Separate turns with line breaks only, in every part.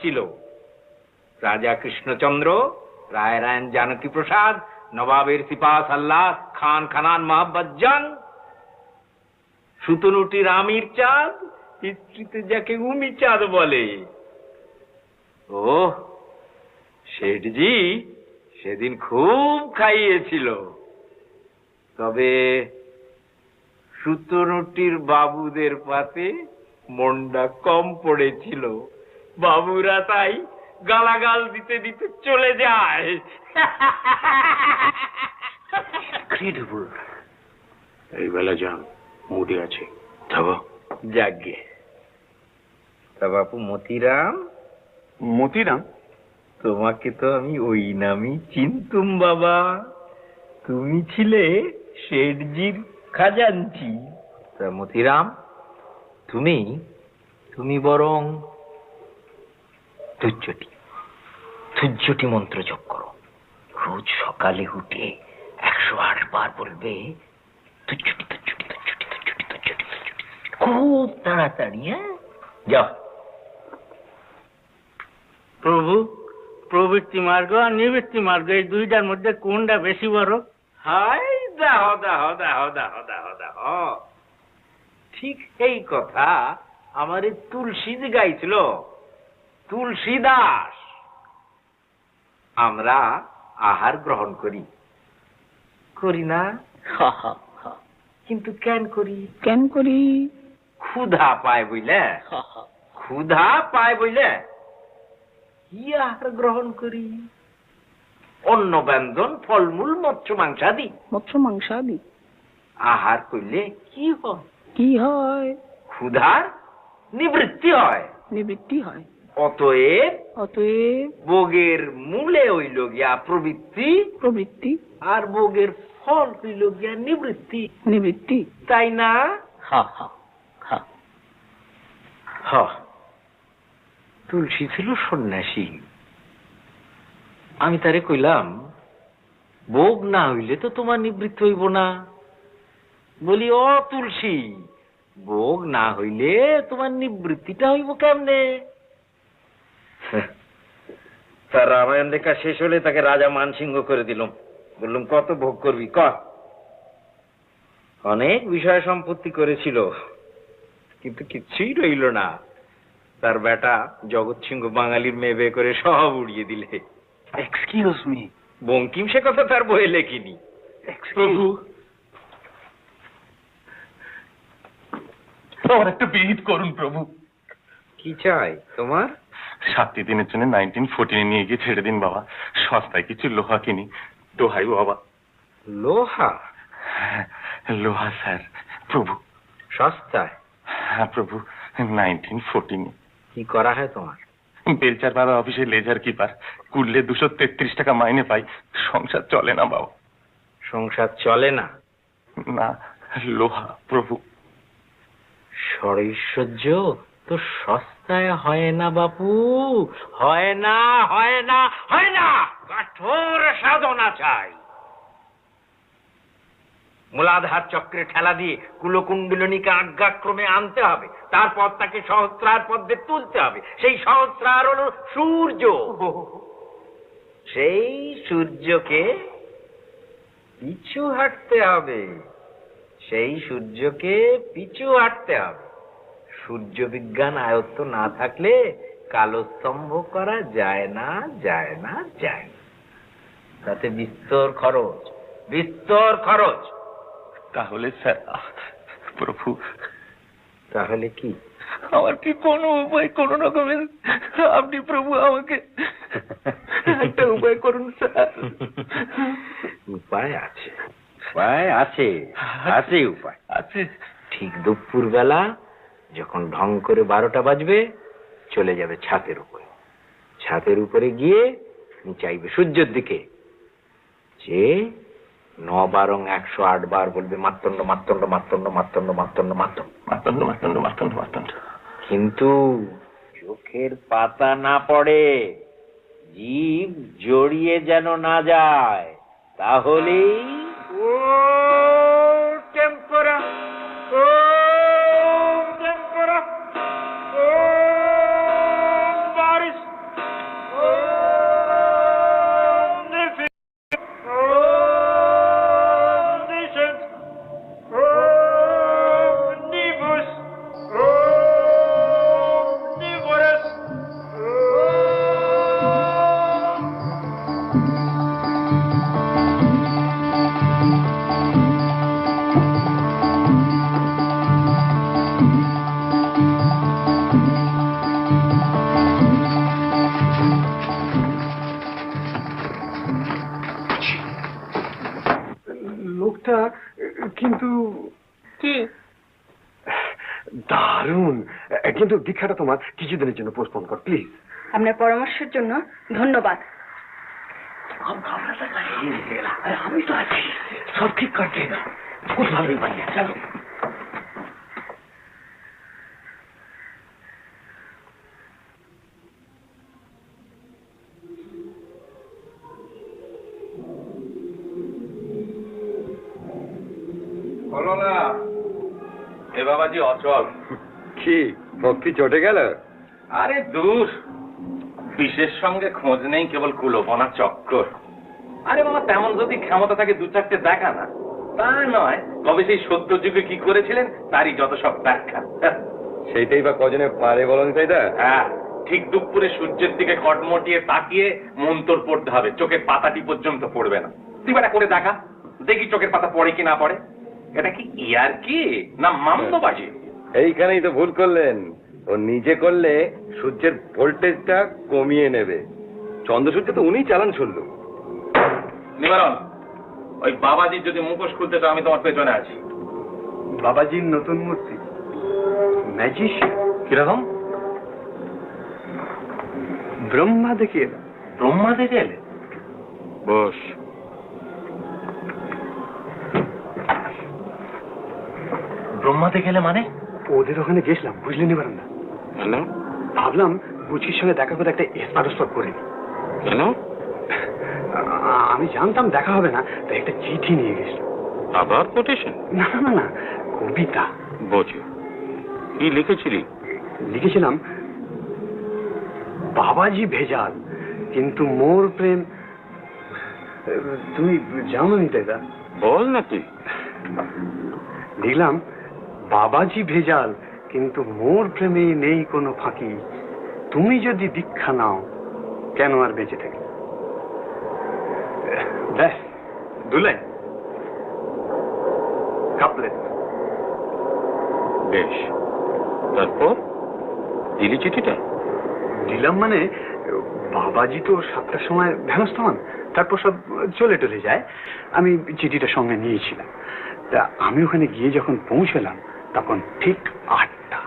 ছিল। রাজা কৃষ্ণচন্দ্র, রায়রায়ণ জানকী প্রসাদ, নবাবের সিপাহ সাল্লাহ, খান খানান মোহাম্মদজান, সুতনুটি রামির চাঁদ, হিস্ট্রিতে যাকে উমি চাঁদ বলে। ও শেঠজি সেদিন খুব খাইয়েছিল। তবে সুতনুটির বাবুদের পাতে মন্ডা কম পড়েছিল। বাবুরা তাই গালাগাল দিতে দিতে চলে যায়।
এই বেলা যান, মুডে আছে।
যাগে তা বাপু মতিরাম।
মতিরাম?
তোমাকে তো আমি ওই নামই চিনতুম বাবা। তুমি ছিলে শেঠজির খাজাঞ্চি। তা মতিরাম, তুমি বরং তুজ্জটি মন্ত্র জপ করো। রোজ সকালে উঠে 108 বার বলবে তুজ্জটি তুজ্জটি তুজ্জটি তুজ্জটি তুজ্জটি তুজ্জটি, খুব তাড়াতাড়ি। হ্যাঁ, যাও।
প্রভু, প্রবৃত্তি মার্গ আর নিবৃত্তি মার্গ এই দুইটার মধ্যে কোনটা বেশি বড়?
হাই দাহ দাহ দাহ দাহ দাহ দাহ, ঠিক এই কথা আমার তুলসী গাইছিল। তুলসীদাস। আমরা আহার গ্রহণ করি না? কিন্তু কেন করি? ক্ষুধা পায় বইলে। কি আহার গ্রহণ করি? অন্ন ব্যঞ্জন, ফলমূল, মৎস্য মাংসাদি। আহার করলে কি হয়? ক্ষুধার নিবৃত্তি হয়। অতএব ভোগের মূলে হইল গিয়া প্রবৃত্তি, আর ভোগের ফল হইল গিয়া নিবৃত্তি। তাই না? তুলসী ছিল সন্ন্যাসী। আমি তারে কইলাম, ভোগ না হইলে তো তোমার নিবৃত্তি হইব না। বলি, ও তুলসী, ভোগ না হইলে তোমার নিবৃত্তিটা হইব কেমনে? তার রামায়ণ লেখা শেষ হলে তাকে রাজা মানসিংহ করে দিলাম। বললাম, কত ভোগ করবি কর। অনেক বিষয় সম্পত্তি করেছিল, কিন্তু কিচ্ছুই রইল না। তার বেটা জগৎ সিংহ বাঙালির মেয়ে বিয়ে করে সব উড়িয়ে দিলে।
এক্সকিউজ মি,
বঙ্কিম সে কথা তার বইয়ে লেখিনি।
প্রভু, আমার একটা বিহিত করুন প্রভু।
কি চাই তোমার?
7 দিনের জন্য 1914 নিয়ে গিয়ে ছেড়ে দিন বাবা। সস্তায় কিছু লোহা কিনি, দোহাই বাবা।
লোহা?
লোহা স্যার। প্রভু,
সস্তায়?
হ্যাঁ প্রভু, 1914।
কি করা হয় তোমার?
বেলচার বাবা অফিসে লেজার কিপার, কুড়লে 233 টাকা মাইনে পাই। সংসার চলে না বাবা।
সংসার চলে না?
না, লোহা প্রভু।
শ্বৈশ্বর্য তো সস্তায় হয় না বাপু, হয় না। কঠোর সাধনা চাই। মূলাধার চক্রে ঠেলা দিয়ে কুলকুণ্ডলিনীকে আজ্ঞাক্রমে আনতে হবে। তারপর তাকে সহস্রার পদ্মে তুলতে হবে। সেই সহস্রার হলো সূর্য। সেই সূর্যকে পিছু হাঁটতে হবে। সূর্য বিজ্ঞান আয়ত্ত না থাকলে কালো স্তম্ভ করা যায় না। তাতে বিস্তর খরচ।
তাহলে স্যার প্রভু,
তাহলে কি?
আমার কি কোনো উপায়, কোন রকমের আপনি প্রভু আমাকে একটা উপায় করুন স্যার।
উপায় আছে। ঠিক দুপুর বেলা যখন ঢং করে 12টা বাজবে, চলে যাবে ছাতের উপরে গিয়ে চাইবে সূর্যের দিকে, যে 9 বারং 108 বার বলবে মার্তণ্ড মার্তণ্ড মার্তণ্ড মার্তণ্ড মার্তণ্ড মার্তণ্ড
মার্তণ্ড মার্তণ্ড মার্তণ্ড মার্তণ্ড।
কিন্তু চোখের পাতা না পড়ে, জীব জড়িয়ে যেন না যায়, তাহলেই ও টেম্পোরা ও বারিশ
জিনিসটা কিন্তু
কি?
দারুণ, কিন্তু দীক্ষাটা তোমার কিছুদিনের জন্য পোস্টপোন কর প্লিজ।
আপনার পরামর্শের জন্য ধন্যবাদ।
আমি তো আছি, সব ঠিক করতে খুব ভালোই পারি। চলো।
বলো না এ বাবাজি অচল।
কি ভক্তি চটে গেল?
আরে দূর, বিশেষ সঙ্গে খোঁজ নেই, কেবল কুলোপনা চক্কর। আরে বাবা, তেমন যদি ক্ষমতা থাকে দু চারটে দেখা না, তা নয়। তবে সেই সত্য যুগে কি করেছিলেন তারই যত সব ব্যাখ্যা।
সেইটাই বা কজনে পারে বলেন তাইটা?
হ্যাঁ, ঠিক দুপুরে সূর্যের দিকে কটমটিয়ে তাকিয়ে মন্তর পড়তে হবে, চোখের পাতাটি পর্যন্ত পড়বে না। তুই বেটা করে দেখা, দেখি চোখের পাতা পড়ে কি না পড়ে। এটা কি ইয়ার কি না মামদোবাজি?
এইখানেই তো ভুল করলেন। ও নিজে করলে সূর্যের ভোল্টেজটা কমিয়ে নেবে। চন্দ্রসূর্য তো উনিই চালান শুনল।
নিবারণ, ওই বাবাজির যদি মুখোশ খুলতে চাও আমি তোমার পেছনে আছি।
বাবাজির নতুন মূর্তি ম্যাজিশিয়ান
কিরকম?
ব্রহ্মা দেখিয়ে দাও।
ব্রহ্মা দেখে এলে?
বস।
ব্রহ্মা দেখে এলে মানে?
ওদের ওখানে গেছিলাম, বুঝলেন এবার না?
কেন?
ভাবলাম বুচির সঙ্গে দেখা করে একটা স্পারস্পট করে নি।
কেন?
আমি জানতাম দেখা হবে না, তাই একটা চিঠি নিয়ে গেছিলাম।
আবার কোটেশন?
না না না, কবিতা।
বুঝি, কি লিখেছিলি?
লিখেছিলাম, বাবাজি ভেজাল কিন্তু মোর প্রেম। তুমি জানো নি তাই?
বল না তুই।
লিখলাম, বাবাজি ভেজাল কিন্তু মোর প্রেমে নেই কোনো ফাঁকি, তুমি যদি দীক্ষা নাও কেন আর বেঁচে থাকি। ব্যাস, দুলাই কাপলে।
বেশ, তারপর দিলি চিঠিটা?
দিলাম মানে, বাবাজি তো 7টার সময় ভ্যানস্থ হন, তারপর সব চলে টলে যায়। আমি চিঠিটা সঙ্গে নিয়েছিলাম। তা আমি ওখানে গিয়ে যখন পৌঁছলাম তখন ঠিক 8টা।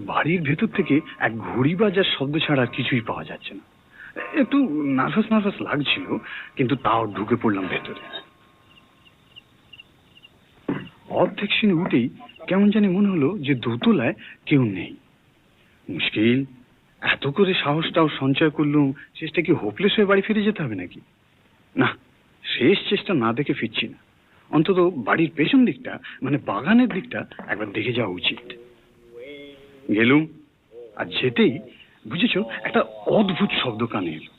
বাড়ির ভেতর থেকে এক ঘুড়ি বাজার শব্দ ছাড়া কিছুই পাওয়া যাচ্ছে না। একটু নার্ভাস নার্ভাস লাগছিল, কিন্তু তাও ঢুকে পড়লাম ভেতরে। অর্ধেক সিনে উঠেই কেমন জানি মনে হলো যে দোতলায় কেউ নেই। মুশকিল, এত করে সাহসটাও সঞ্চয় করলুম, শেষটা কি হোপলেস হয়ে বাড়ি ফিরে যেতে হবে নাকি? না, শেষ চেষ্টা না দেখে ফিরছি না। অন্তত বাড়ির পেছন দিকটা মানে বাগানের দিকটা একবার দেখে যাওয়া উচিত। গেলুম, আর যেতেই বুঝেছ একটা অদ্ভুত শব্দ কানে এলো।